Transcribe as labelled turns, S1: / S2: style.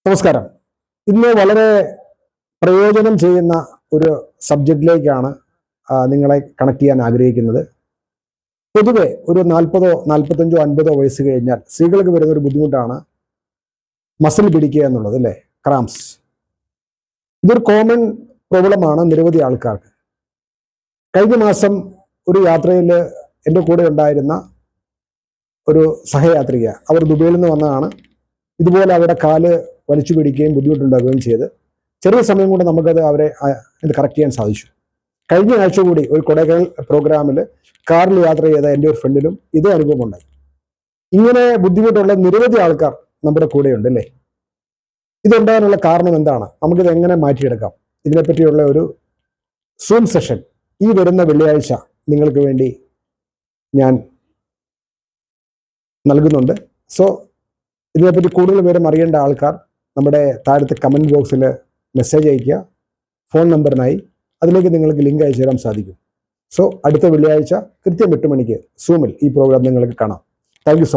S1: നമസ്കാരം. ഇന്ന് വളരെ പ്രയോജനം ചെയ്യുന്ന ഒരു സബ്ജക്റ്റിലേക്കാണ് നിങ്ങളെ കണക്ട് ചെയ്യാൻ ആഗ്രഹിക്കുന്നത്. പൊതുവെ ഒരു 40, 45, 50 വയസ്സ് കഴിഞ്ഞാൽ സ്ത്രീകൾക്ക് വരുന്ന ഒരു ബുദ്ധിമുട്ടാണ് മസിൽ പിടിക്കുക എന്നുള്ളത്, അല്ലേ? ക്രാംസ്. ഇതൊരു കോമൺ പ്രോബ്ലമാണ് നിരവധി ആൾക്കാർക്ക്. കഴിഞ്ഞ മാസം ഒരു യാത്രയിൽ എൻ്റെ കൂടെ ഉണ്ടായിരുന്ന ഒരു സഹയാത്രിക, അവർ ദുബൈയിൽ നിന്ന് വന്നതാണ്. ഇതുപോലെ അവരുടെ കാല് വലിച്ചു പിടിക്കുകയും ബുദ്ധിമുട്ടുണ്ടാകുകയും ചെയ്ത് ചെറിയ സമയം കൊണ്ട് നമുക്കത് അവരെ കറക്റ്റ് ചെയ്യാൻ സാധിച്ചു. കഴിഞ്ഞ ആഴ്ച കൂടി ഒരു കൊടൈക്കനാൽ പ്രോഗ്രാമിൽ കാറിൽ യാത്ര ചെയ്ത എൻ്റെ ഒരു ഫ്രണ്ടിനും ഇതേ അനുഭവം ഉണ്ടായി. ഇങ്ങനെ ബുദ്ധിമുട്ടുള്ള നിരവധി ആൾക്കാർ നമ്മുടെ കൂടെയുണ്ട്, അല്ലേ? ഇതുണ്ടാകാനുള്ള കാരണം എന്താണ്? നമുക്കിത് എങ്ങനെ മാറ്റിയെടുക്കാം? ഇതിനെപ്പറ്റിയുള്ള ഒരു സൂം സെഷൻ ഈ വരുന്ന വെള്ളിയാഴ്ച നിങ്ങൾക്ക് വേണ്ടി ഞാൻ നൽകുന്നുണ്ട്. സോ ഇതിനെപ്പറ്റി കൂടുതൽ വിവരം അറിയേണ്ട ആൾക്കാർ നമ്മുടെ താഴത്തെ കമൻറ്റ് ബോക്സിൽ മെസ്സേജ് അയയ്ക്കുക, ഫോൺ നമ്പറിനായി. അതിലേക്ക് നിങ്ങൾക്ക് ലിങ്ക് അയച്ചു തരാൻ സാധിക്കും. സോ അടുത്ത വെള്ളിയാഴ്ച കൃത്യം 8 മണിക്ക് സൂമിൽ ഈ പ്രോഗ്രാം നിങ്ങൾക്ക് കാണാം. Thank you so